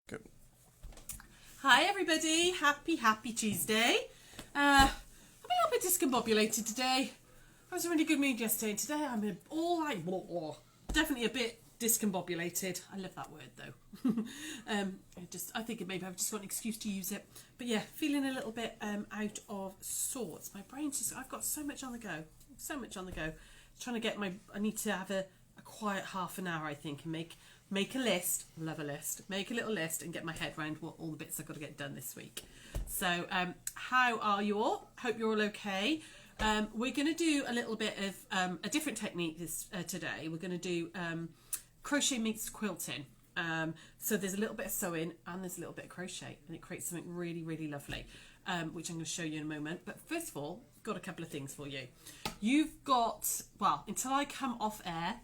Good. Hi everybody, happy Tuesday. I'm a little bit discombobulated today. I was in a really good mood yesterday and today I'm all like blah, blah. Definitely a bit discombobulated. I love that word though. I think maybe I've just got an excuse to use it. But yeah, feeling a little bit out of sorts. My brain's just, I've got so much on the go. Trying to get I need to have a quiet half an hour I think and make a list, love a list, make a little list and get my head around what all the bits I've got to get done this week. So how are you all? Hope you're all okay. We're going to do a little bit of a different technique today. We're going to do crochet meets quilting. So there's a little bit of sewing and there's a little bit of crochet and it creates something really, really lovely, which I'm going to show you in a moment. But first of all, I've got a couple of things for you. You've got, well, until I come off air,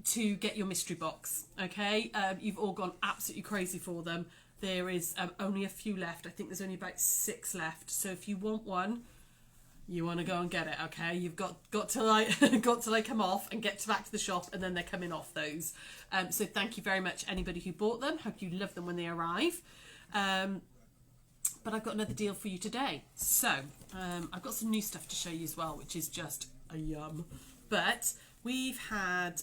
to get your mystery box, okay? You've all gone absolutely crazy for them. There is only a few left. I think there's only about 6 left. So if you want one, you want to go and get it, okay? You've got till I come off and get back to the shop, and then they're coming off those. So thank you very much, anybody who bought them. Hope you love them when they arrive. But I've got another deal for you today. So I've got some new stuff to show you as well, which is just a yum. But we've had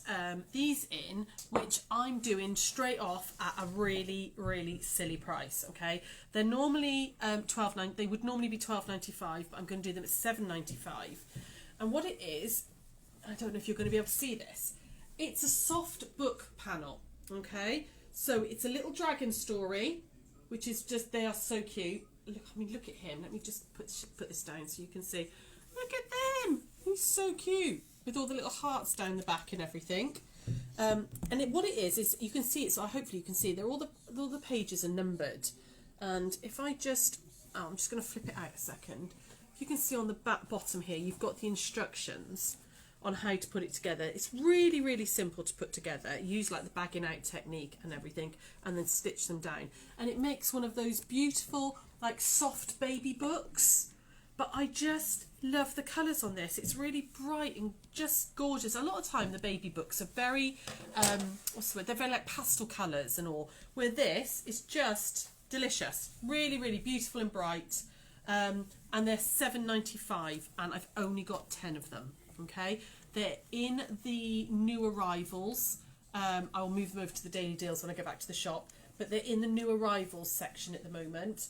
these in, which I'm doing straight off at a really, really silly price. Okay, they're normally $12.90. They would normally be $12.95, but I'm going to do them at $7.95. And what it is, I don't know if you're going to be able to see this. It's a soft book panel. Okay, so it's a little dragon story, which is just, they are so cute. Look at him. Let me just put this down so you can see. Look at them. He's so cute with all the little hearts down the back and everything. What it is you can see it. So hopefully you can see all the pages are numbered. And if I just, I'm just going to flip it out a second. If you can see on the bottom here, you've got the instructions on how to put it together. It's really, really simple to put together. Use like the bagging out technique and everything, and then stitch them down. And it makes one of those beautiful, like soft baby books. But I just love the colours on this. It's really bright and just gorgeous. A lot of time the baby books are very, they're very like pastel colours and all. Where this is just delicious. Really, really beautiful and bright. And they're $7.95 and I've only got 10 of them. Okay, they're in the new arrivals. I'll move them over to the daily deals when I go back to the shop, but they're in the new arrivals section at the moment.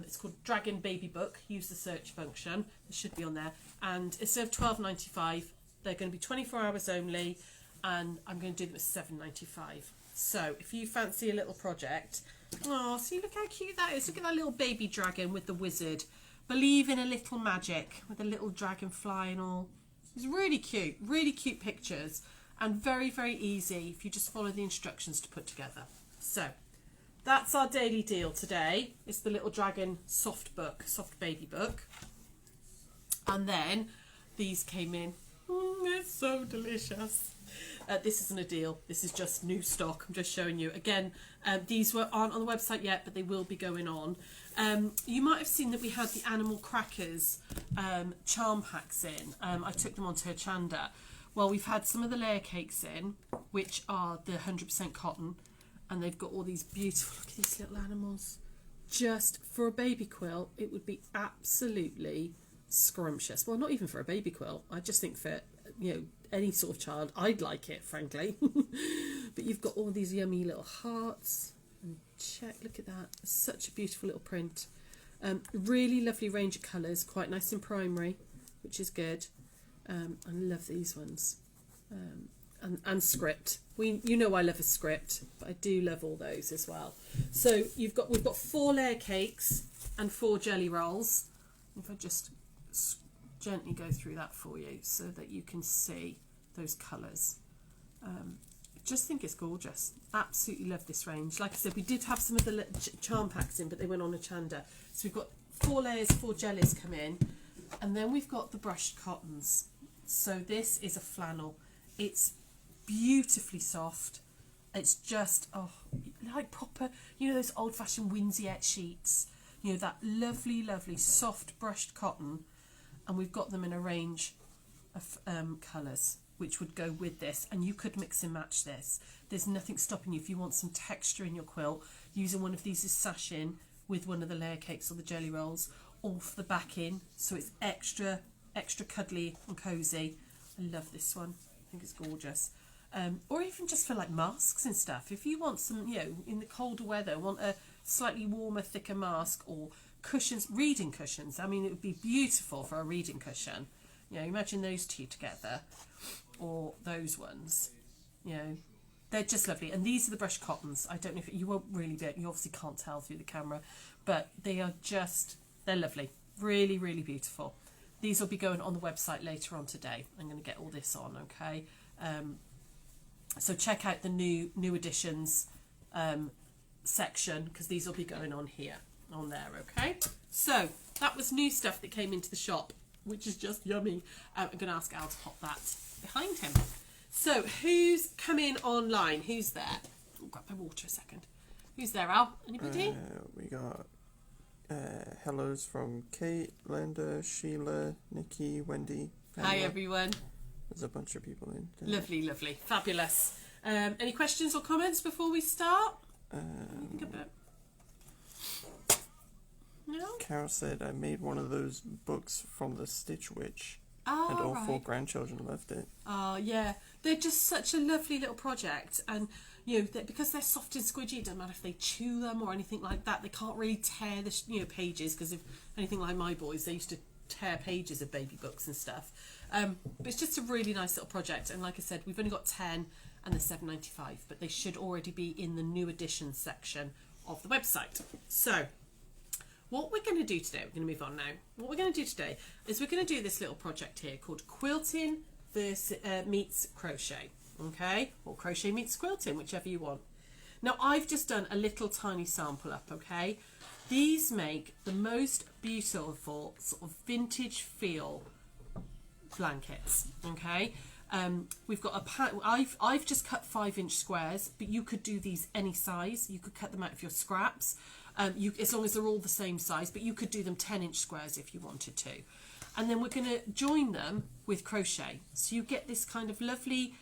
It's called Dragon Baby Book. Use the search function. It should be on there. And instead of $12.95, they're going to be 24 hours only, and I'm going to do them at $7.95. So if you fancy a little project, oh, see, look how cute that is. Look at that little baby dragon with the wizard. Believe in a little magic with a little dragonfly and all. It's really cute pictures, and very, very easy if you just follow the instructions to put together. So that's our daily deal today. It's the little dragon soft baby book. And then these came in. It's so delicious. This isn't a deal. This is just new stock. I'm just showing you. Again, these aren't on the website yet, but they will be going on. You might have seen that we had the Animal Crackers charm packs in. I took them onto Chanda. Well, we've had some of the layer cakes in, which are the 100% cotton. And they've got all these beautiful, look at these little animals. Just for a baby quilt, it would be absolutely scrumptious. Well, not even for a baby quilt. I just think for, any sort of child, I'd like it, frankly. But you've got all these yummy little hearts. And look at that. Such a beautiful little print. Really lovely range of colours, quite nice and primary, which is good. I love these ones. And script. I love a script, but I do love all those as well. So we've got 4 layer cakes and 4 jelly rolls. If I just gently go through that for you so that you can see those colours. Just think it's gorgeous. Absolutely love this range. Like I said, we did have some of the charm packs in, but they went on a Chanda. So we've got 4 layers, 4 jellies come in, and then we've got the brushed cottons. So this is a flannel. It's beautifully soft. It's just like proper, those old-fashioned Winsiette sheets, that lovely soft brushed cotton, and we've got them in a range of colours. which would go with this, and you could mix and match this. There's nothing stopping you if you want some texture in your quilt, using one of these as sashing with one of the layer cakes or the jelly rolls, or for the backing, so it's extra cuddly and cozy. I love this one. I think it's gorgeous. Or even just for like masks and stuff. If you want some, in the colder weather, want a slightly warmer, thicker mask, or cushions, reading cushions. I mean, it would be beautiful for a reading cushion. Imagine those two together, or those ones. They're just lovely. And these are the brushed cottons. I don't know if you won't really be, you obviously can't tell through the camera, but they're lovely. Really, really beautiful. These will be going on the website later on today. I'm going to get all this on, okay? So check out the new editions section, because these will be going on there, okay? So that was new stuff that came into the shop, which is just yummy. I'm going to ask Al to pop that behind him. So who's come in online? Who's there? I'll grab my water a second. Who's there, Al? Anybody? We got hellos from Kate, Linda, Sheila, Nikki, Wendy. Pamela. Hi everyone. There's a bunch of people in. Lovely, lovely, fabulous. Any questions or comments before we start? No? Carol said, I made one of those books from the Stitch Witch. Oh, and all right. 4 grandchildren loved it. Oh, yeah. They're just such a lovely little project. And, because they're soft and squidgy, it doesn't matter if they chew them or anything like that. They can't really tear the pages, because if anything like my boys, they used to tear pages of baby books and stuff. But it's just a really nice little project. And like I said, we've only got 10 and they're $7.95, but they should already be in the new editions section of the website. So what we're going to do today, we're going to move on now. What we're going to do today is we're going to do this little project here called quilting meets crochet, okay? Or crochet meets quilting, whichever you want. Now I've just done a little tiny sample up, okay? These make the most beautiful sort of vintage feel blankets, okay? We've got I've just cut 5-inch squares, but you could do these any size. You could cut them out of your scraps. As long as they're all the same size, but you could do them 10-inch squares if you wanted to. And then we're going to join them with crochet. So you get this kind of lovely,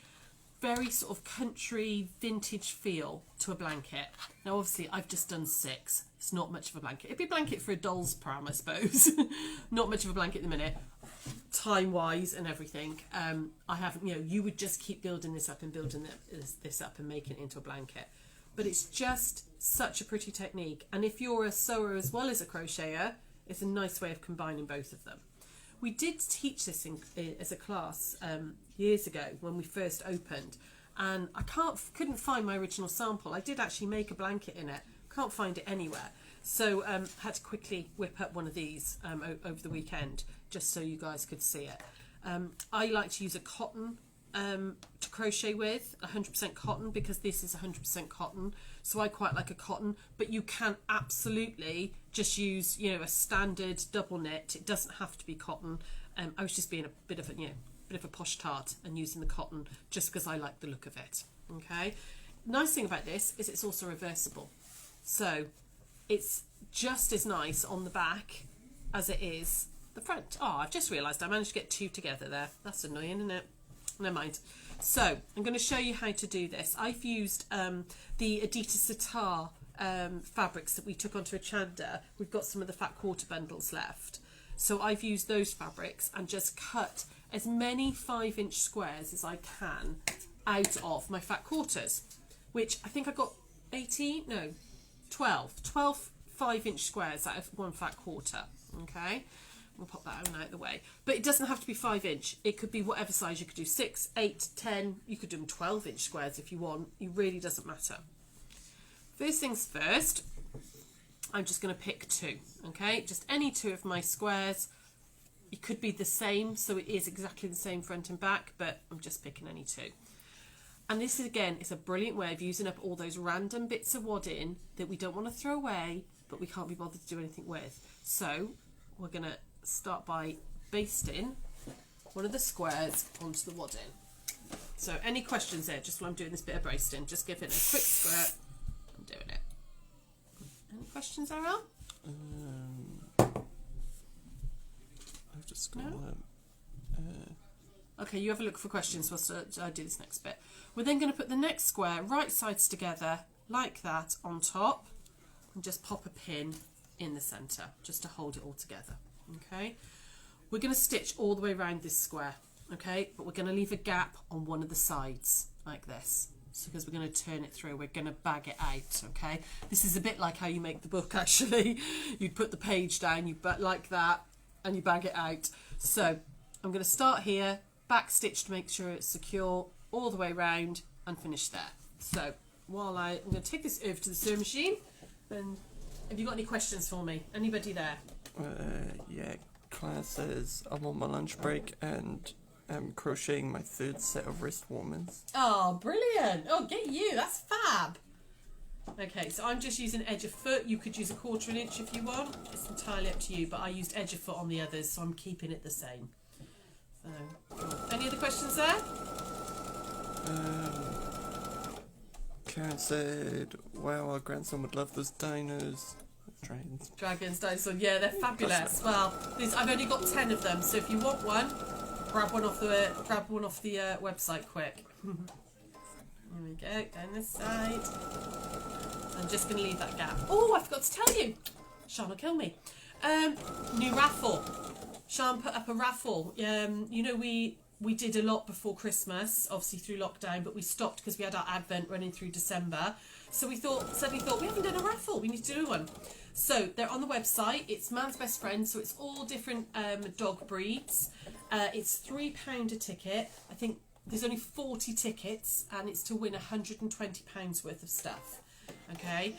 very sort of country vintage feel to a blanket. Now obviously I've just done 6. It's not much of a blanket. It'd be a blanket for a doll's pram, I suppose. Not much of a blanket at the minute, time-wise and everything. I haven't, you would just keep building this up and building this up and making it into a blanket. But it's just such a pretty technique. And if you're a sewer as well as a crocheter, it's a nice way of combining both of them. We did teach this as a class years ago when we first opened. And I couldn't find my original sample. I did actually make a blanket in it. Can't find it anywhere. So had to quickly whip up one of these over the weekend, just so you guys could see it. I like to use a cotton to crochet with, 100% cotton, because this is 100% cotton, so I quite like a cotton. But you can absolutely just use a standard double knit. It doesn't have to be cotton. I was just being a bit of a posh tart and using the cotton just because I like the look of it. Okay, nice thing about this is it's also reversible, so it's just as nice on the back as it is the front. Oh, I've just realised I managed to get 2 together there. That's annoying, isn't it? Never mind. So I'm going to show you how to do this. I've used the Adidas Sitar fabrics that we took onto a Chanda. We've got some of the fat quarter bundles left. So I've used those fabrics and just cut as many 5-inch squares as I can out of my fat quarters, which I think I got 12 5-inch squares out of 1 fat quarter. Okay. We'll pop that out of the way. But it doesn't have to be 5-inch. It could be whatever size. You could do 6, 8, 10. You could do them 12-inch squares if you want. It really doesn't matter. First things first, I'm just going to pick 2. Okay, just any 2 of my squares. It could be the same, so it is exactly the same front and back, but I'm just picking any 2. And this is, again, it's a brilliant way of using up all those random bits of wadding that we don't want to throw away, but we can't be bothered to do anything with. So we're going to start by basting one of the squares onto the wadding. So any questions there, just while I'm doing this bit of basting, just give it a quick squirt. I'm doing it. Any questions, Ariel? I've just got Okay, you have a look for questions whilst I do this next bit. We're then going to put the next square right sides together like that on top and just pop a pin in the centre just to hold it all together. Okay, we're going to stitch all the way around this square, okay, but we're going to leave a gap on one of the sides like this. So because we're going to turn it through, we're going to bag it out, okay? This is a bit like how you make the book, actually. You'd put the page down, like that, and you bag it out. So I'm going to start here, back stitch to make sure it's secure all the way around and finish there. So while I'm going to take this over to the sewing machine, and have you got any questions for me? Anybody there? Yeah, Claire says I'm on my lunch break and I'm crocheting my third set of wrist warmers. Oh, brilliant. Oh, get you. That's fab. Okay, so I'm just using edge of foot. You could use a 1/4 inch if you want. It's entirely up to you, but I used edge of foot on the others, so I'm keeping it the same. So, cool. Any other questions there? Karen said, wow, our grandson would love those dinos. Dragons. Dragons, dinosaurs. Yeah, they're fabulous. Well, I've only got 10 of them, so if you want one, grab one off the website quick. There we go, down this side. I'm just going to leave that gap. Oh, I forgot to tell you. Sean will kill me. New raffle. Sean put up a raffle. You know, we did a lot before Christmas, obviously through lockdown, but we stopped because we had our Advent running through December. So we suddenly thought, we haven't done a raffle, we need to do one. So they're on the website. It's Man's Best Friend, so it's all different dog breeds. It's £3 a ticket. I think there's only 40 tickets, and it's to win £120 worth of stuff. Okay,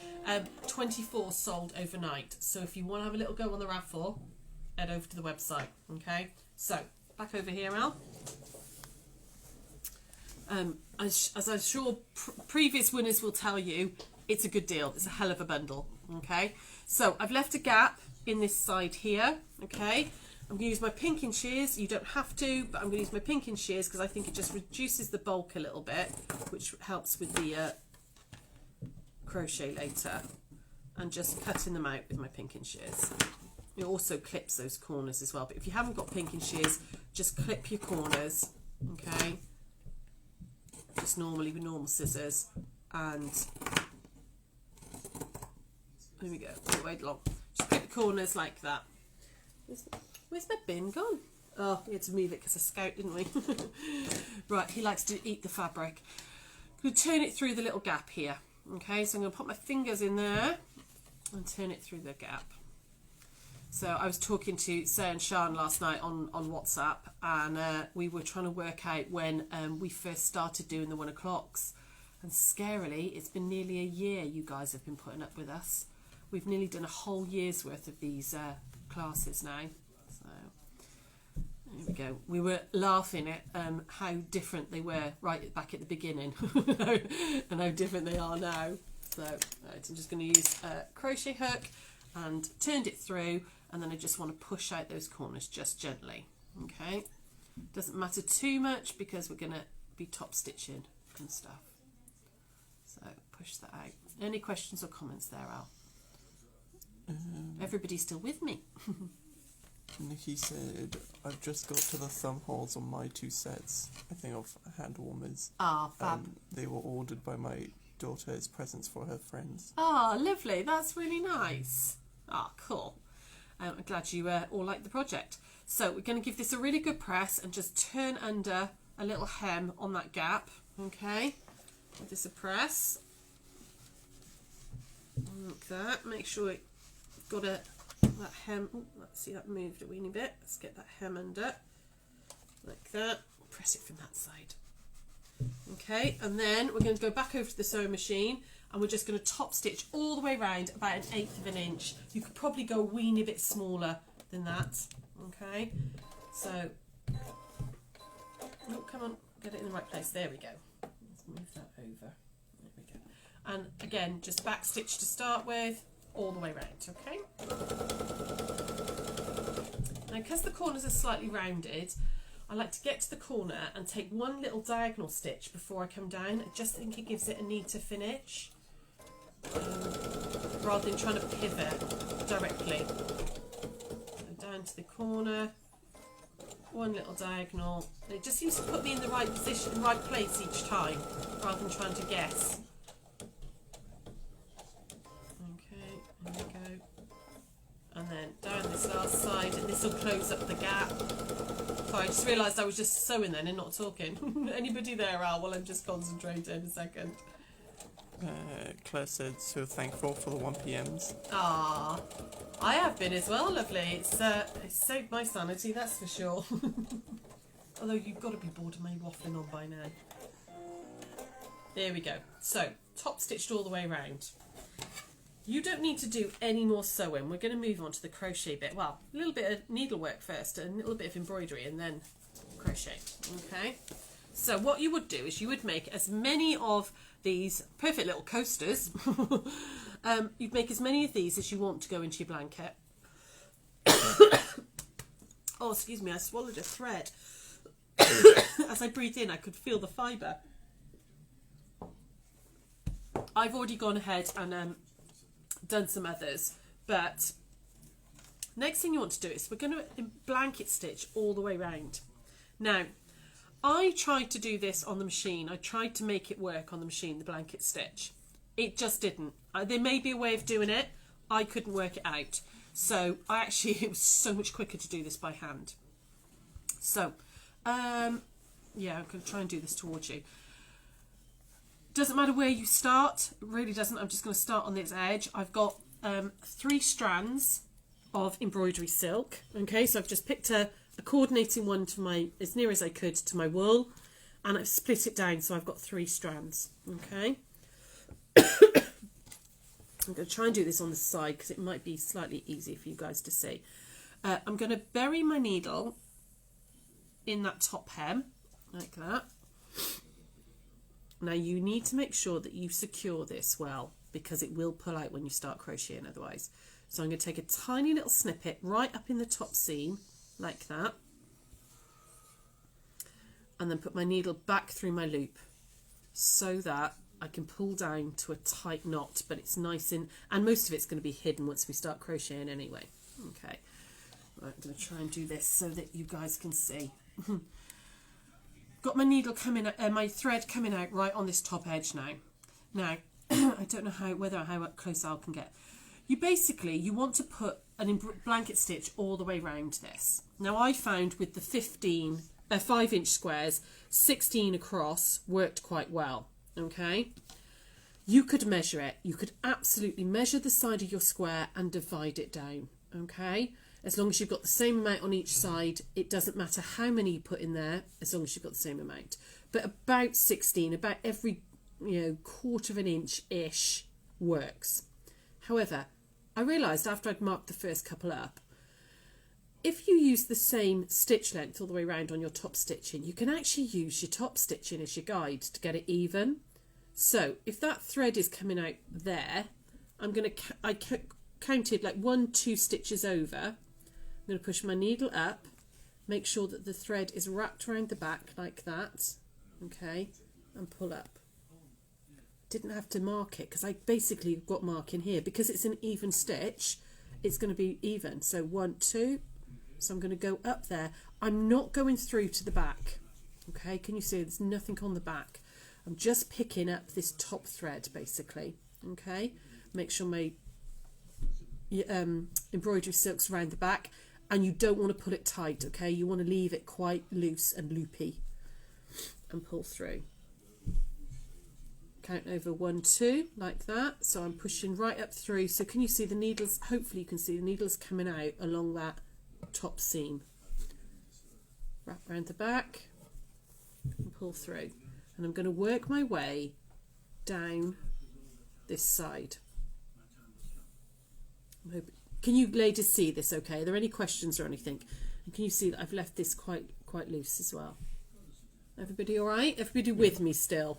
24 sold overnight. So if you want to have a little go on the raffle, head over to the website. Okay, so back over here, Al. As I'm sure previous winners will tell you, it's a good deal. It's a hell of a bundle. Okay, so I've left a gap in this side here. Okay, I'm going to use my pinking shears. You don't have to, but I'm going to use my pinking shears because I think it just reduces the bulk a little bit, which helps with the crochet later, and just cutting them out with my pinking shears. It also clips those corners as well, but if you haven't got pinking shears, just clip your corners, okay, just normally with normal scissors, and there we go, all the way along. Just clip the corners like that. Where's my bin gone? Oh, we had to move it because of Scout, didn't we? Right, he likes to eat the fabric. I'm going to turn it through the little gap here. Okay, so I'm going to put my fingers in there and turn it through the gap. So I was talking to Sarah and Sean last night on WhatsApp, and we were trying to work out when we first started doing the 1 o'clocks. And scarily, it's been nearly a year you guys have been putting up with us. We've nearly done a whole year's worth of these classes now. So there we go. We were laughing at how different they were right back at the beginning and how different they are now. So right, I'm just going to use a crochet hook and turned it through, and then I just want to push out those corners just gently. Okay, doesn't matter too much because we're going to be top stitching and stuff. So push that out. Any questions or comments there, Al? Everybody's still with me. Nikki said, I've just got to the thumb holes on my 2 sets, I think, of hand warmers. Ah, fab. They were ordered by my daughter as presents for her friends. Ah, lovely. That's really nice. Ah, cool. I'm glad you all like the project. So we're going to give this a really good press and just turn under a little hem on that gap. Okay, give this a press. Like that. Make sure it got that hem. Ooh, let's see, that moved a weeny bit. Let's get that hem under like that. Press it from that side. Okay, and then we're going to go back over to the sewing machine, and we're just going to top stitch all the way around about 1/8 of an inch. You could probably go a weeny bit smaller than that. Okay, so oh, come on, get it in the right place. There we go. Let's move that over. There we go. And again, just back stitch to start with, all the way round. Okay. Now, because the corners are slightly rounded, I like to get to the corner and take one little diagonal stitch before I come down. I just think it gives it a neater finish, rather than trying to pivot directly. So down to the corner, one little diagonal. It just seems to put me in the right position, right place each time, rather than trying to guess. Okay, there we go. And then down this last side, and this will close up the gap. Sorry, I just realised I was just sewing then and not talking. Anybody there, Al? Well, I'm just concentrating a second. Claire said so thankful for the 1pms. Ah, I have been as well, lovely. It's saved my sanity, that's for sure. Although you've got to be bored of me waffling on by now. There we go. So, top stitched all the way around. You don't need to do any more sewing. We're going to move on to the crochet bit. Well, a little bit of needlework first, a little bit of embroidery, and then crochet. Okay. So what you would do is you would make as many of these perfect little coasters. You'd make as many of these as you want to go into your blanket. Oh, excuse me, I swallowed a thread. As I breathed in, I could feel the fibre. I've already gone ahead and done some others, but next thing you want to do is we're going to blanket stitch all the way round. Now, I tried to do this on the machine. I tried to make it work on the machine, the blanket stitch. It just didn't. There may be a way of doing it. I couldn't work it out. So it was so much quicker to do this by hand. So, yeah, I'm going to try and do this towards you. Doesn't matter where you start. It really doesn't. I'm just going to start on this edge. I've got 3 strands of embroidery silk. Okay, so I've just picked a coordinating one to my, as near as I could, to my wool, and I've split it down so I've got 3 strands. Okay. I'm going to try and do this on the side because it might be slightly easier for you guys to see. I'm going to bury my needle in that top hem like that. Now you need to make sure that you secure this well, because it will pull out when you start crocheting otherwise. So I'm going to take a tiny little snippet right up in the top seam like that, and then put my needle back through my loop so that I can pull down to a tight knot, but it's nice and most of it's going to be hidden once we start crocheting anyway. Okay, right, I'm going to try and do this so that you guys can see. Got my needle coming, my thread coming out right on this top edge now. Now, I don't know how close I can get. You want to put an blanket stitch all the way around this. Now I found with the 5-inch squares, 16 across worked quite well. Okay, you could measure it. You could absolutely measure the side of your square and divide it down. Okay, as long as you've got the same amount on each side, it doesn't matter how many you put in there, as long as you've got the same amount. But about 16, about every 1/4 of an inch ish works. However, I realised after I'd marked the first couple up, if you use the same stitch length all the way around on your top stitching, you can actually use your top stitching as your guide to get it even. So if that thread is coming out there, I counted like 1-2 stitches over. I'm going to push my needle up, make sure that the thread is wrapped around the back like that, okay, and pull up. Didn't have to mark it because I basically got marking here because it's an even stitch. It's going to be even. So 1, 2. So I'm going to go up there. I'm not going through to the back. Okay, can you see there's nothing on the back? I'm just picking up this top thread basically. Okay, make sure my embroidery silk's around the back, and you don't want to pull it tight. Okay, you want to leave it quite loose and loopy and pull through. Count over 1, 2 like that. So I'm pushing right up through. So can you see the needles? Hopefully you can see the needles coming out along that top seam. Wrap around the back and pull through. And I'm going to work my way down this side. Can you ladies see this okay? Are there any questions or anything? And can you see that I've left this quite loose as well? Everybody all right? Everybody with me still?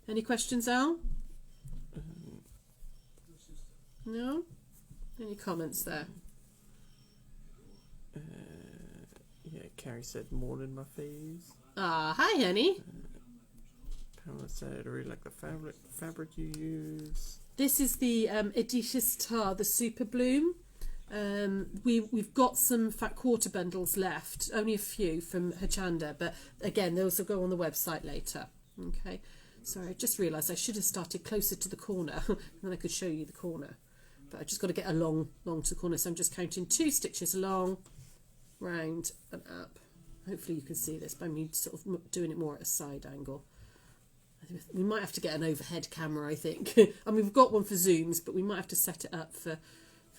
Any questions, Al? No? Any comments there? Yeah, Carrie said morning my face. Ah, hi, honey. Pamela said I really like the fabric you use. This is the Edition Star, the Super Bloom. We've got some fat quarter bundles left, only a few from Hachanda, but again, those will go on the website later. Okay, sorry, I just realised I should have started closer to the corner, and then I could show you the corner. But I just got to get along to the corner, so I'm just counting 2 stitches along, round and up. Hopefully you can see this by me sort of doing it more at a side angle. We might have to get an overhead camera, I think. I mean, we've got one for Zooms, but we might have to set it up for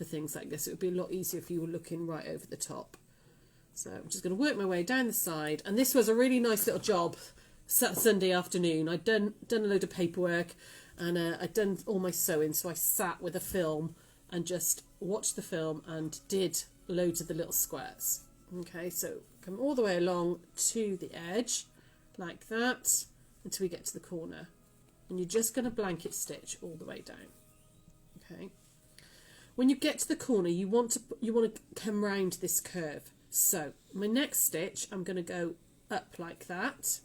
things like this. It would be a lot easier if you were looking right over the top. So I'm just going to work my way down the side. And this was a really nice little job Sunday afternoon. I'd done a load of paperwork and I'd done all my sewing. So I sat with a film and just watched the film and did loads of the little squares. Okay, so come all the way along to the edge like that until we get to the corner. And you're just going to blanket stitch all the way down. Okay. When you get to the corner, you want to come round this curve. So my next stitch, I'm going to go up like that,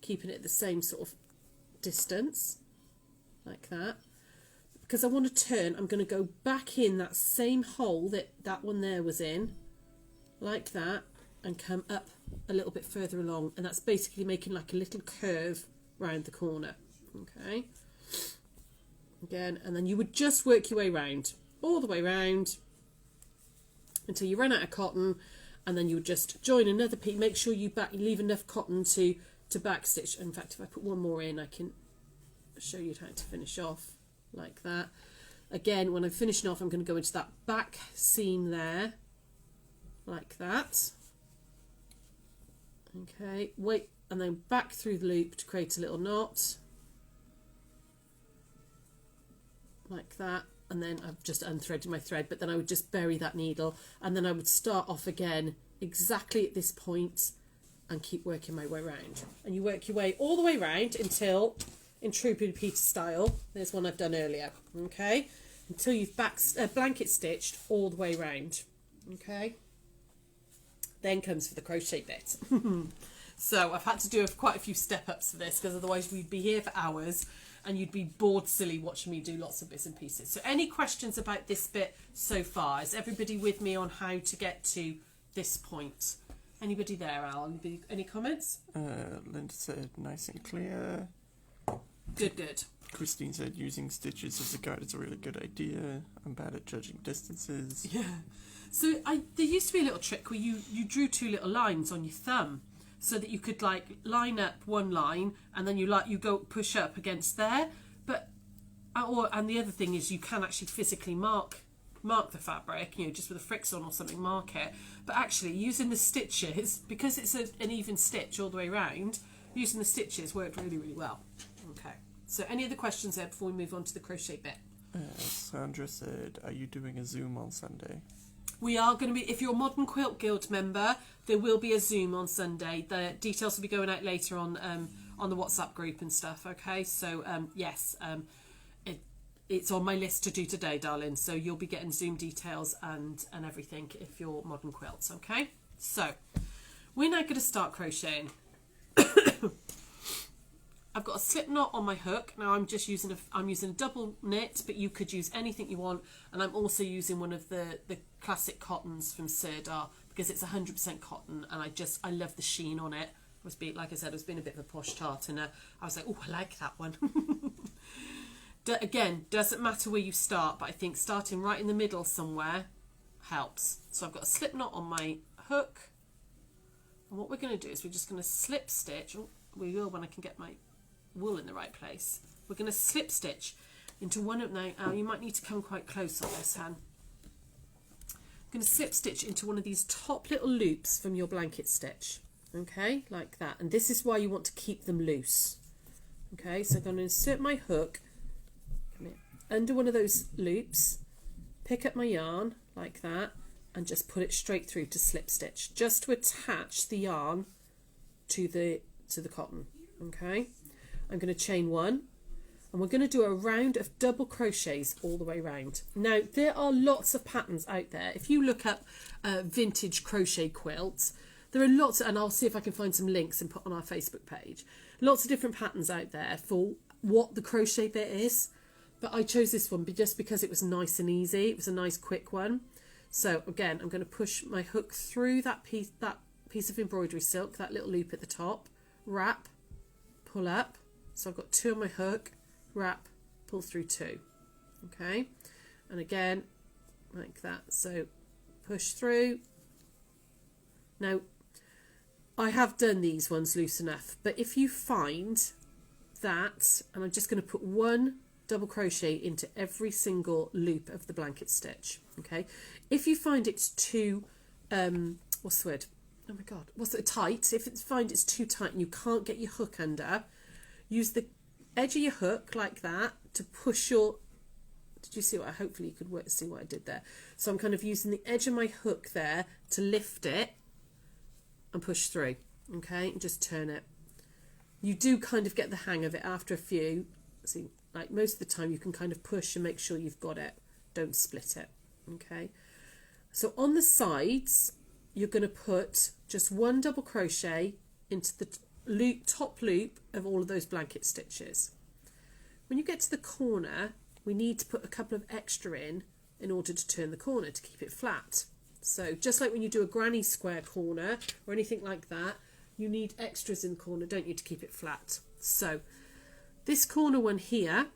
keeping it the same sort of distance, like that. Because I want to turn, I'm going to go back in that same hole that one there was in, like that, and come up a little bit further along. And that's basically making like a little curve round the corner. Okay. Again, and then you would just work your way round, all the way round until you run out of cotton, and then you would just join another piece. Make sure you leave enough cotton to back stitch. In fact, if I put one more in, I can show you how to finish off like that. Again, when I'm finishing off, I'm going to go into that back seam there like that. Okay, wait, and then back through the loop to create a little knot like that. And then I've just unthreaded my thread, but then I would just bury that needle, and then I would start off again exactly at this point and keep working my way around. And you work your way all the way around until, in true Peter style, there's one I've done earlier, okay, until you've blanket stitched all the way around. Okay, then comes for the crochet bit. So I've had to do quite a few step ups for this, because otherwise we'd be here for hours and you'd be bored silly watching me do lots of bits and pieces. So any questions about this bit so far? Is everybody with me on how to get to this point? Anybody there, Al? Any comments? Linda said nice and clear. Good. Christine said using stitches as a guide is a really good idea. I'm bad at judging distances. Yeah. So there used to be a little trick where you drew 2 little lines on your thumb, so that you could like line up one line and then you go push up against there. But and the other thing is you can actually physically mark the fabric, just with a Frixon or something, mark it. But actually using the stitches, because it's an even stitch all the way around, using the stitches worked really, really well. Okay. So any other questions there before we move on to the crochet bit? Sandra said, are you doing a Zoom on Sunday? We are going to be, if you're a Modern Quilt Guild member, there will be a Zoom on Sunday. The details will be going out later on the WhatsApp group and stuff, okay? So, yes, it's on my list to do today, darling. So you'll be getting Zoom details and everything if you're Modern Quilts, okay? So, we're now going to start crocheting. I've got a slip knot on my hook. Now I'm just using a double knit, but you could use anything you want. And I'm also using one of the classic cottons from Sirdar, because it's 100% cotton, and I love the sheen on it. Like I said, I was being a bit of a posh tart, and I was like, oh, I like that one. Again, doesn't matter where you start, but I think starting right in the middle somewhere helps. So I've got a slip knot on my hook, and what we're going to do is we're just going to slip stitch. Oh, we will when I can get my wool in the right place. We're going to slip stitch into one of, now you might need to come quite close on this, Han. I'm going to slip stitch into one of these top little loops from your blanket stitch, okay, like that. And this is why you want to keep them loose. Okay, so I'm going to insert my hook under one of those loops, pick up my yarn like that, and just put it straight through to slip stitch, just to attach the yarn to the cotton. Okay, I'm going to chain 1, and we're going to do a round of double crochets all the way around. Now there are lots of patterns out there. If you look up vintage crochet quilts, there are lots, and I'll see if I can find some links and put on our Facebook page. Lots of different patterns out there for what the crochet bit is, but I chose this one just because it was nice and easy. It was a nice quick one. So again, I'm going to push my hook through that piece of embroidery silk, that little loop at the top, wrap, pull up. So I've got 2 on my hook, wrap, pull through 2. Okay, and again like that. So push through. Now I have done these ones loose enough, but if you find that, and I'm just going to put 1 double crochet into every single loop of the blanket stitch. Okay, if you find it's too what's the word, oh my god, what's it, tight, if you find it's too tight and you can't get your hook under, use the edge of your hook like that to push your, did you see what hopefully you could see what I did there? So I'm kind of using the edge of my hook there to lift it and push through. Okay, and just turn it. You do kind of get the hang of it after a few. See, like most of the time you can kind of push and make sure you've got it. Don't split it. Okay, so on the sides you're going to put just 1 double crochet into the top loop of all of those blanket stitches. When you get to the corner, we need to put a couple of extra in order to turn the corner to keep it flat. So just like when you do a granny square corner or anything like that, you need extras in the corner, don't you, to keep it flat. So this corner one here,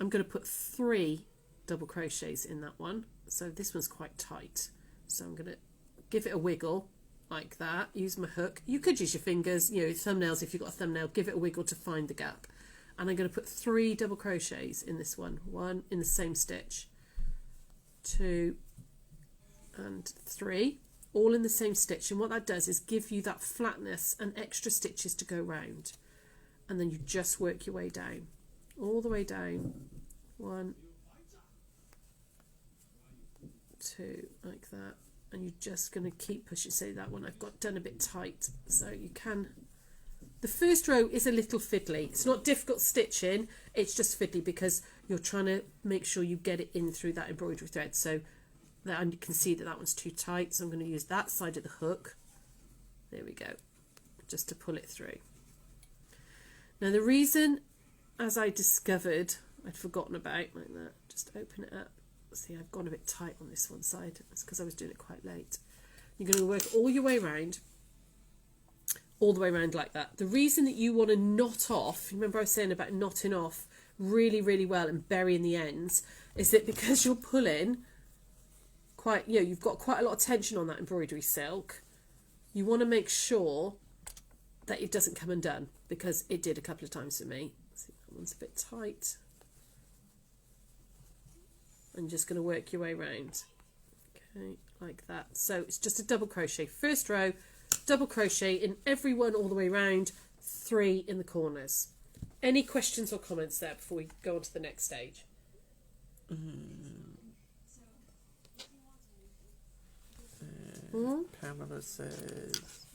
I'm going to put 3 double crochets in that one. So this one's quite tight. So I'm going to give it a wiggle like that, use my hook. You could use your fingers, you know, thumbnails, if you've got a thumbnail, give it a wiggle to find the gap. And I'm going to put 3 double crochets in this one. 1 in the same stitch, 2 and 3, all in the same stitch. And what that does is give you that flatness and extra stitches to go round. And then you just work your way down, all the way down. 1, 2, like that. And you're just going to keep pushing. Say that one I've got done a bit tight, so you can. The first row is a little fiddly. It's not difficult stitching, it's just fiddly because you're trying to make sure you get it in through that embroidery thread. So that, you can see that that one's too tight, so I'm going to use that side of the hook. There we go, just to pull it through. Now the reason, as I discovered, I'd forgotten about, like that, just open it up. See, I've gone a bit tight on this one side. It's because I was doing it quite late. You're going to work all your way around, all the way around like that. The reason that you want to knot off, remember I was saying about knotting off really, really well and burying the ends, is that because you're pulling quite, you know, you've got quite a lot of tension on that embroidery silk, you want to make sure that it doesn't come undone, because it did a couple of times for me. See, that one's a bit tight. I'm just going to work your way around, okay, like that. So it's just a double crochet. First row, double crochet in every one all the way around, 3 in the corners. Any questions or comments there before we go on to the next stage? Pamela says,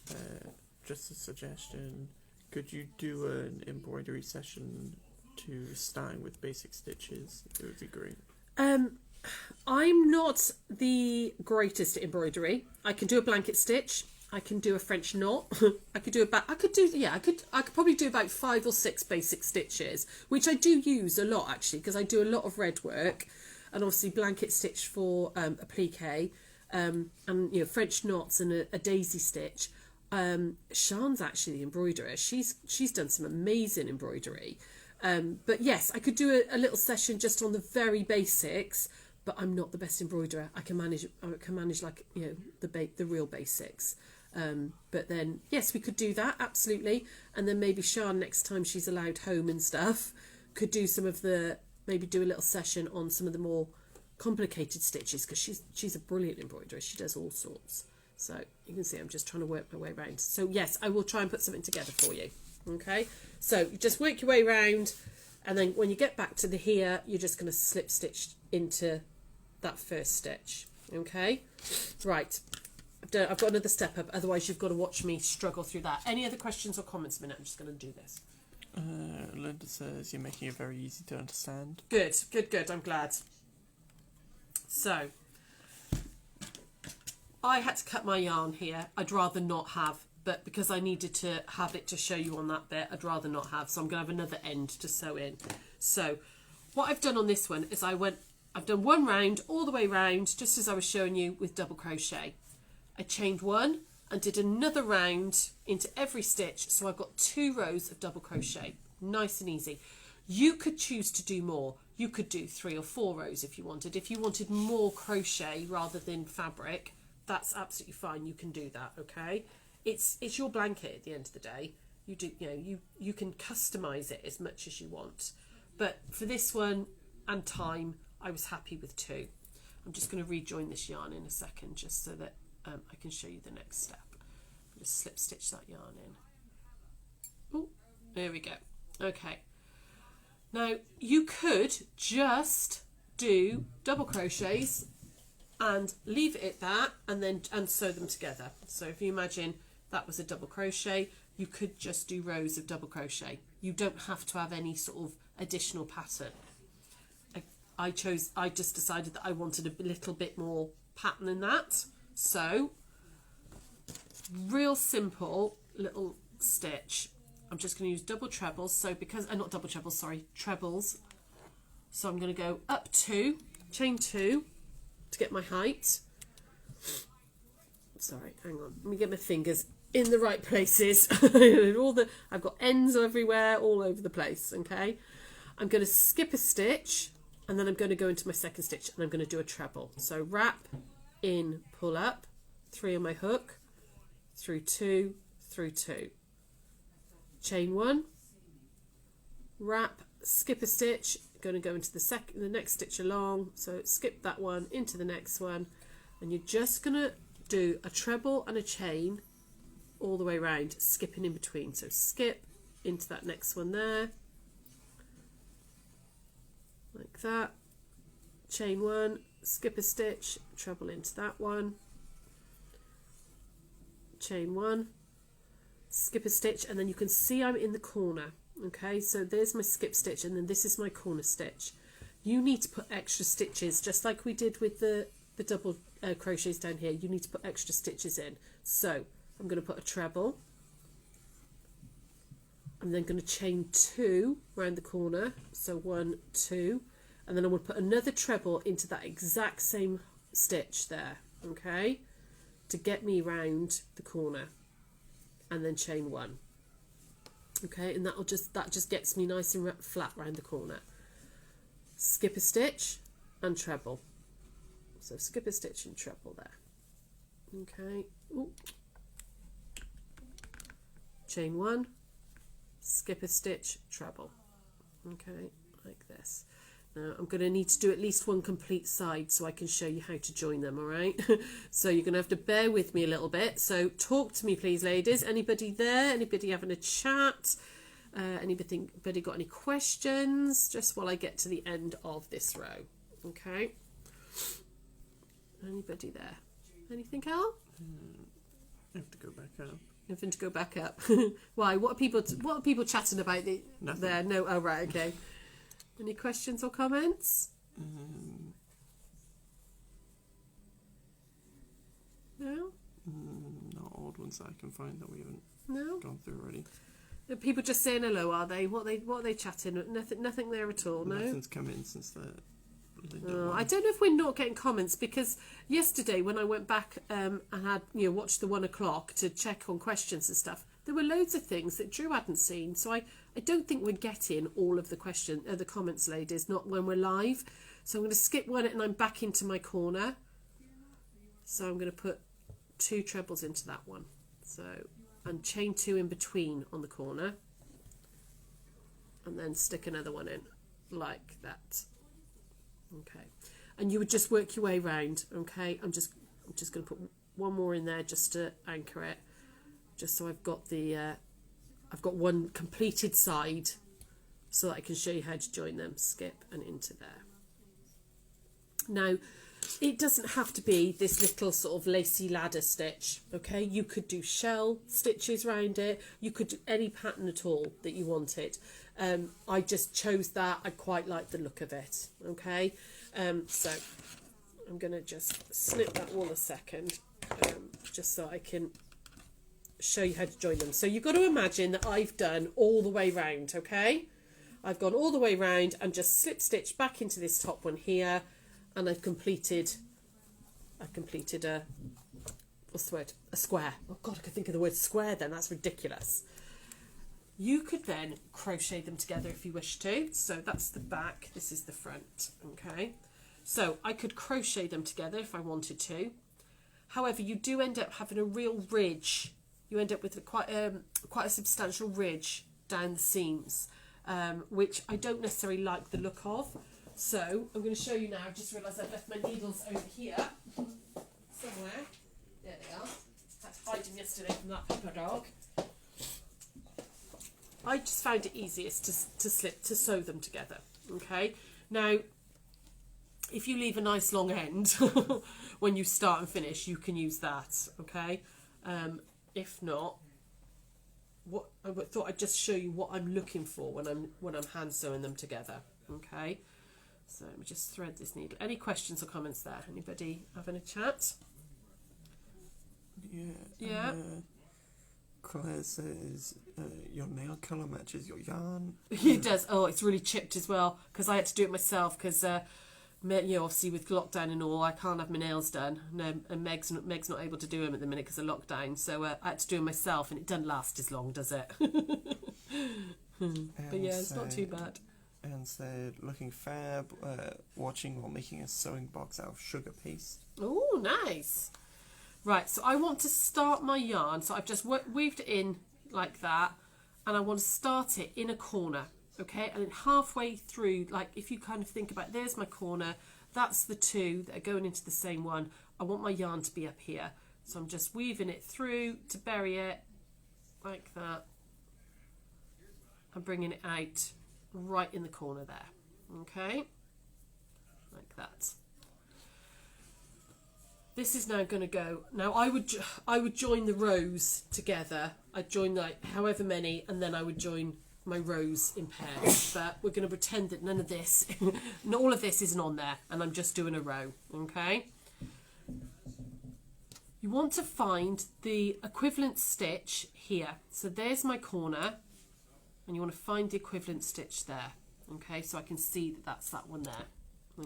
just a suggestion, could you do an embroidery session to starting with basic stitches? It would be great. I'm not the greatest at embroidery. I can do a blanket stitch. I can do a French knot. I could probably do about 5 or 6 basic stitches, which I do use a lot actually, because I do a lot of red work, and obviously blanket stitch for applique, and you know, French knots and a daisy stitch. Sian's actually the embroiderer. She's done some amazing embroidery. But yes, I could do a little session just on the very basics, but I'm not the best embroiderer. I can manage like, you know, the real basics. But then yes, we could do that, absolutely. And then maybe Sian, next time she's allowed home and stuff, could do maybe do a little session on some of the more complicated stitches, because she's a brilliant embroiderer. She does all sorts. So you can see I'm just trying to work my way around. So yes, I will try and put something together for you. Okay, so you just work your way around, and then when you get back to the here, you're just going to slip stitch into that first stitch. Okay, right, I've got another step up, otherwise you've got to watch me struggle through that. Any other questions or comments a minute? I'm just going to do this. Linda says you're making it very easy to understand. Good, I'm glad. So I had to cut my yarn here. I'd rather not have, but because I needed to have it to show you on that bit, I'd rather not have. So I'm going to have another end to sew in. So what I've done on this one is I I've done one round all the way round, just as I was showing you with double crochet. I chained one and did another round into every stitch, so I've got 2 rows of double crochet. Nice and easy. You could choose to do more. You could do 3 or 4 rows if you wanted. If you wanted more crochet rather than fabric, that's absolutely fine. You can do that, okay? It's your blanket at the end of the day. You can customize it as much as you want. But for this one and time, I was happy with 2. I'm just going to rejoin this yarn in a second just so that I can show you the next step. I'm just slip stitch that yarn in. Oh, there we go. Okay. Now you could just do double crochets and leave it at that and sew them together. So if you imagine that was a double crochet, you could just do rows of double crochet. You don't have to have any sort of additional pattern. I just decided that I wanted a little bit more pattern in that. So real simple little stitch. I'm just going to use double trebles. So because not double trebles, sorry, trebles. So I'm going to go up 2, chain 2 to get my height. Sorry, hang on. Let me get my fingers in the right places. I've got ends everywhere, all over the place. Okay, I'm going to skip a stitch, and then I'm going to go into my second stitch, and I'm going to do a treble. So wrap, in, pull up, 3 on my hook, through 2, through 2. Chain 1, wrap, skip a stitch, going to go into the next stitch along, so skip that one into the next one, and you're just going to do a treble and a chain all the way around, skipping in between. So skip into that next one there, like that, chain 1, skip a stitch, treble into that one, chain 1, skip a stitch, and then you can see I'm in the corner. Okay, so there's my skip stitch, and then this is my corner stitch. You need to put extra stitches, just like we did with the double crochets down here. You need to put extra stitches in. So I'm going to put a treble. I'm then going to chain 2 around the corner. So 1, 2, and then I'm going to put another treble into that exact same stitch there. Okay, to get me round the corner, and then chain 1. Okay, and that just gets me nice and flat round the corner. Skip a stitch and treble. So skip a stitch and treble there. Okay. Ooh. Chain 1, skip a stitch, treble. Okay, like this. Now I'm going to need to do at least one complete side so I can show you how to join them, all right? So you're going to have to bear with me a little bit. So talk to me, please, ladies. Anybody there? Anybody having a chat? Anybody got any questions? Just while I get to the end of this row. Okay. Anybody there? Anything else? I have to go back up. Nothing to go back up. Why? What are people chatting about Nothing. there? No. Oh, right. Okay. Any questions or comments? No? Not old ones that I can find that we haven't gone through already. Are people just saying hello, are they? What are they chatting? Nothing there at all, no? Nothing's come in since the Linda Oh, one. I don't know if we're not getting comments, because yesterday when I went back and had watched the 1 o'clock to check on questions and stuff, there were loads of things that Drew hadn't seen. So I don't think we're getting all of the the comments, ladies, not when we're live. So I'm going to skip one and I'm back into my corner. So I'm going to put 2 trebles into that one. So, and chain 2 in between on the corner. And then stick another one in like that. Okay. And you would just work your way round, okay? I'm just going to put one more in there just to anchor it. Just so I've got I've got one completed side so that I can show you how to join them. Skip and into there. Now, it doesn't have to be this little sort of lacy ladder stitch, okay? You could do shell stitches around it. You could do any pattern at all that you wanted. I just chose that. I quite like the look of it, okay? So I'm going to just snip that wool a second, just so I can show you how to join them. So you've got to imagine that I've done all the way round, okay? I've gone all the way round and just slip stitch back into this top one here, and I've completed a, what's the word? A square. Oh God, I could think of the word square then. That's ridiculous. You could then crochet them together if you wish to. So that's the back, this is the front, okay? So I could crochet them together if I wanted to. However, you do end up having a real ridge. You end up with quite a substantial ridge down the seams, which I don't necessarily like the look of. So I'm going to show you now. I've just realised I've left my needles over here somewhere. There they are. Had to hide them yesterday from that pepper dog. I just found it easiest to sew them together. Okay. Now, if you leave a nice long end when you start and finish, you can use that. Okay. If not, what I thought I'd just show you what I'm looking for when I'm hand sewing them together. Okay. So let me just thread this needle. Any questions or comments there? Anybody having a chat? Yeah. Yeah. Claire says your nail colour matches your yarn. It does. Oh, it's really chipped as well because I had to do it myself because, obviously with lockdown and all, I can't have my nails done. No, and Meg's not able to do them at the minute because of lockdown. So I had to do them myself, and it doesn't last as long, does it? But yeah, it's not too bad. And said, looking fab, watching while making a sewing box out of sugar paste. Oh, nice. Right, so I want to start my yarn. So I've just weaved it in like that, and I want to start it in a corner, okay? And then halfway through, like if you kind of think about, there's my corner, that's the two that are going into the same one. I want my yarn to be up here. So I'm just weaving it through to bury it like that. I'm bringing it out right in the corner there, okay? Like that. This is now going to go. Now I would join the rows together. I'd join like however many, and then I would join my rows in pairs. But we're going to pretend that none of this, all of this isn't on there, and I'm just doing a row. Okay. You want to find the equivalent stitch here. So there's my corner, and you want to find the equivalent stitch there. Okay. So I can see that that's that one there.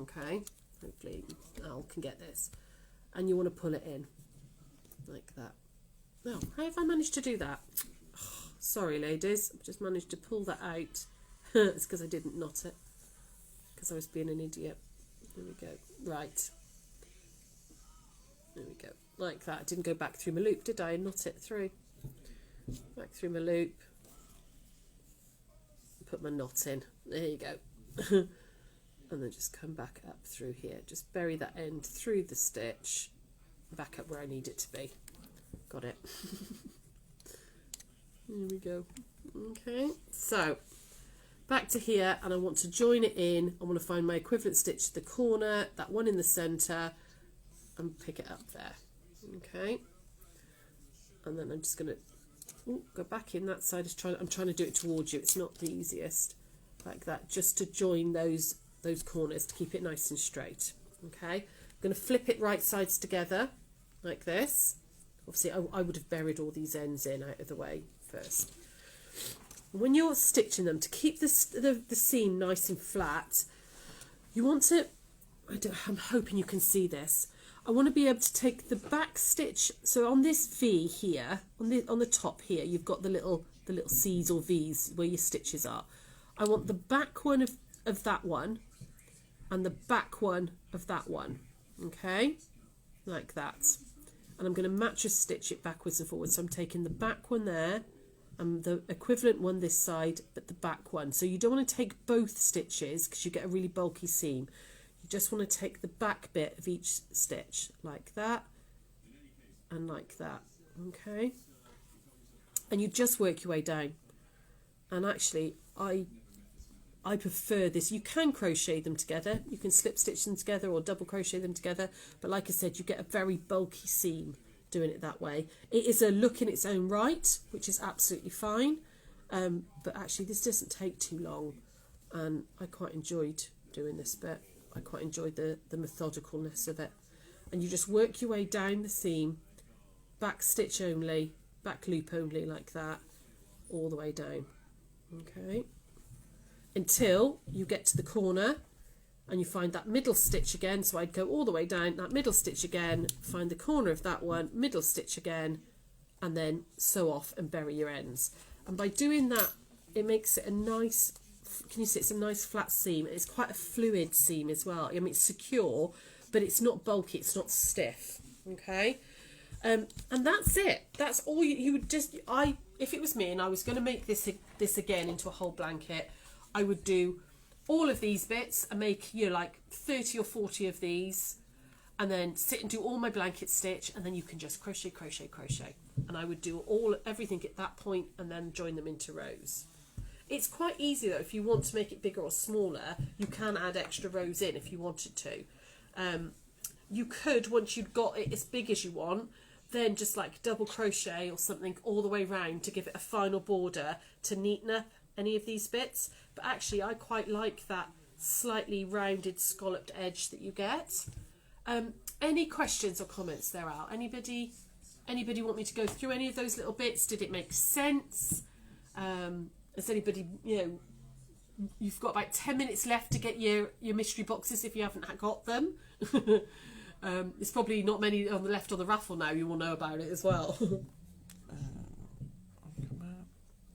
Okay. Hopefully Al can get this. And you want to pull it in like that. Now, how have I managed to do that? Oh, sorry, ladies. I've just managed to pull that out. It's because I didn't knot it. Because I was being an idiot. There we go. Right. There we go. Like that. I didn't go back through my loop, did I? And knot it through. Back through my loop. Put my knot in. There you go. And then just come back up through here. Just bury that end through the stitch, back up where I need it to be. Got it. Here we go. Okay, so back to here, and I want to join it in. I want to find my equivalent stitch to the corner, that one in the centre, and pick it up there. Okay, and then I'm just going to go back in that side. I'm trying to do it towards you. It's not the easiest, like that, just to join those corners to keep it nice and straight. Okay, I'm going to flip it right sides together like this. Obviously I would have buried all these ends in out of the way first. When you're stitching them, to keep the seam nice and flat, you want to, I'm hoping you can see this, I want to be able to take the back stitch. So on this V here, on the top here, you've got the little C's or V's where your stitches are. I want the back one of that one and the back one of that one, okay, like that. And I'm going to match a stitch it backwards and forwards. So I'm taking the back one there and the equivalent one this side, but the back one. So you don't want to take both stitches because you get a really bulky seam. You just want to take the back bit of each stitch like that and like that, okay. And you just work your way down. And actually, I prefer this. You can crochet them together, you can slip stitch them together or double crochet them together, but like I said, you get a very bulky seam doing it that way. It is a look in its own right, which is absolutely fine, but actually this doesn't take too long, and I quite enjoyed doing this bit. I quite enjoyed the methodicalness of it. And you just work your way down the seam, back stitch only, back loop only, like that, all the way down, okay, until you get to the corner, and you find that middle stitch again. So I'd go all the way down, that middle stitch again, find the corner of that one, middle stitch again, and then sew off and bury your ends. And by doing that, it makes it a nice, can you see it's a nice flat seam. It's quite a fluid seam as well. I mean, it's secure, but it's not bulky, it's not stiff. Okay, and that's it. That's all you would just, if it was me and I was going to make this again into a whole blanket, I would do all of these bits and make, like 30 or 40 of these, and then sit and do all my blanket stitch, and then you can just crochet, crochet, crochet. And I would do everything at that point and then join them into rows. It's quite easy though. If you want to make it bigger or smaller, you can add extra rows in if you wanted to. You could, once you've got it as big as you want, then just like double crochet or something all the way round to give it a final border to neaten up any of these bits. But actually I quite like that slightly rounded scalloped edge that you get. Any questions or comments there, Al? Anybody want me to go through any of those little bits? Did it make sense? Has anybody, you've got about 10 minutes left to get your mystery boxes if you haven't got them. There's probably not many on the left on the raffle now. You will know about it as well.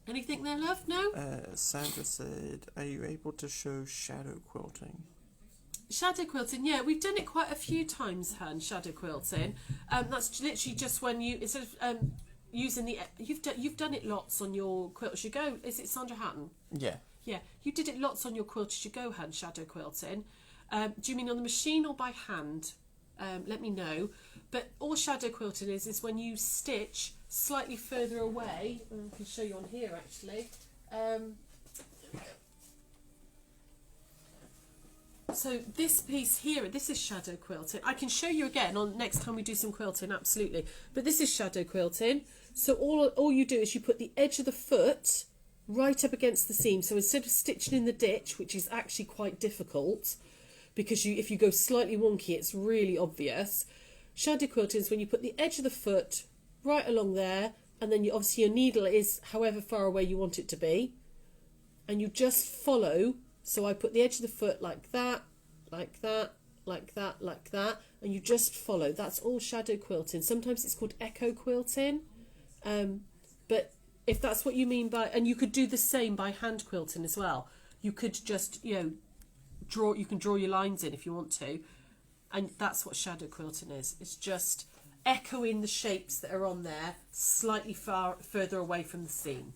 Anything there, love? No? Sandra said, are you able to show shadow quilting? Shadow quilting, yeah, we've done it quite a few times, hun. Shadow quilting. That's literally just when you, instead of using the, you've done it lots on your quilt as you go. Is it Sandra Hatton? Yeah. Yeah, you did it lots on your quilt as you go, hun. Shadow quilting. Do you mean on the machine or by hand? Let me know. But all shadow quilting is when you stitch slightly further away. I can show you on here actually. So this piece here, this is shadow quilting. I can show you again on next time we do some quilting, absolutely. But this is shadow quilting. So all you do is you put the edge of the foot right up against the seam. So instead of stitching in the ditch, which is actually quite difficult, because if you go slightly wonky, it's really obvious. Shadow quilting is when you put the edge of the foot right along there, and then obviously your needle is however far away you want it to be, and you just follow. So I put the edge of the foot like that, like that, like that, like that, and you just follow. That's all shadow quilting. Sometimes it's called echo quilting, but if that's what you mean by, and you could do the same by hand quilting as well. You could just, draw. You can draw your lines in if you want to, and that's what shadow quilting is. It's just echoing the shapes that are on there slightly further away from the seam.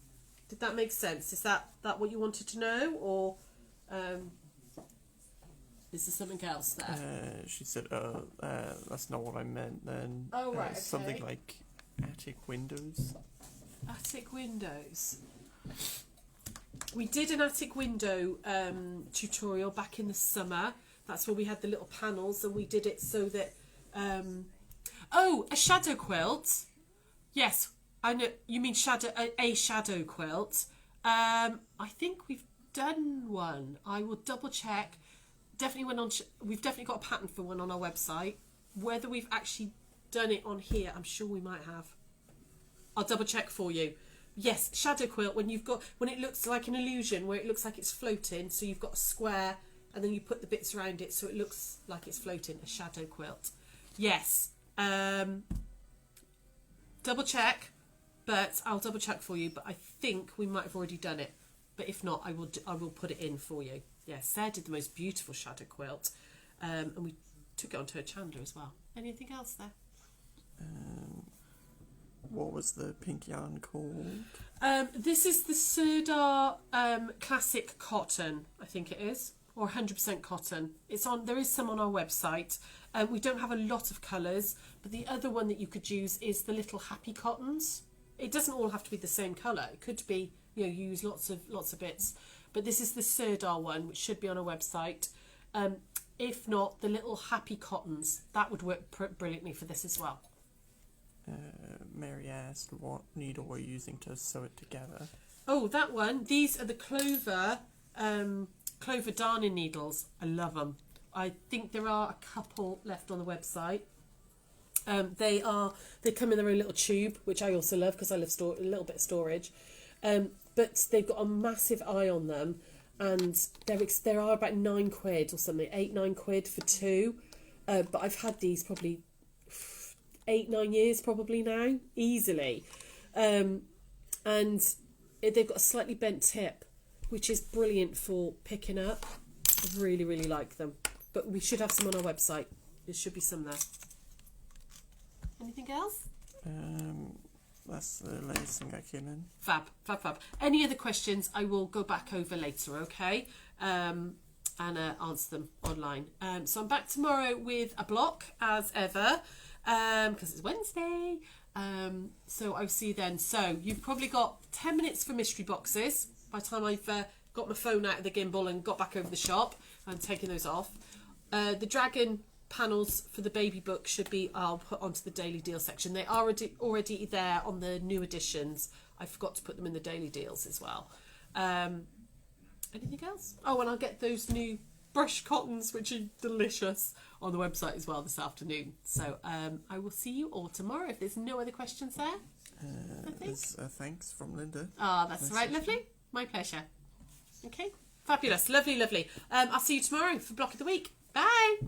Did that make sense? Is that what you wanted to know, or is there something else there? She said, that's not what I meant then. Oh, right, okay. Something like attic windows. Attic windows. We did an attic window tutorial back in the summer. That's where we had the little panels, and we did it so that... a shadow quilt. Yes, I know. You mean a shadow quilt. I think we've done one. I will double check. We've definitely got a pattern for one on our website. Whether we've actually done it on here, I'm sure we might have. I'll double check for you. Yes, shadow quilt, when it looks like an illusion, where it looks like it's floating, so you've got a square and then you put the bits around it so it looks like it's floating, a shadow quilt. Yes. Double check, but I'll double check for you, but I think we might have already done it. But if not, I will put it in for you. Yeah, Sarah did the most beautiful shadow quilt, and we took it onto her Chandler as well. Anything else there? What was the pink yarn called? This is the Sirdar Classic Cotton, I think it is, or 100% cotton. It's on. There is some on our website. We don't have a lot of colours, but the other one that you could use is the little happy cottons. It doesn't all have to be the same colour. It could be, you use lots of bits. But this is the Sirdar one, which should be on our website. If not, the little happy cottons, that would work brilliantly for this as well. Mary asked what needle we're using to sew it together. Oh, that one. These are the Clover darning needles. I love them. I think there are a couple left on the website. They come in their own little tube, which I also love because I love a little bit of storage. But they've got a massive eye on them, and they are about £9 or something, 8-9 quid for two. But I've had these probably 8-9 years probably now, easily. And they've got a slightly bent tip, which is brilliant for picking up. I really, really like them. But we should have some on our website. There should be some there. Anything else? That's the latest thing that came in. Fab. Any other questions, I will go back over later, okay? And answer them online. So I'm back tomorrow with a block, as ever, because it's Wednesday. So I'll see you then. So you've probably got 10 minutes for mystery boxes by the time I've got my phone out of the gimbal and got back over the shop and taking those off. The dragon panels for the baby book should be, I'll put onto the daily deal section. They are already there on the new editions. I forgot to put them in the daily deals as well. Anything else? Oh, and I'll get those new brush cottons, which are delicious, on the website as well this afternoon. So I will see you all tomorrow if there's no other questions there. There's thanks from Linda. Ah, that's right, lovely. My pleasure. Okay, fabulous, lovely. I'll see you tomorrow for Block of the Week. Bye.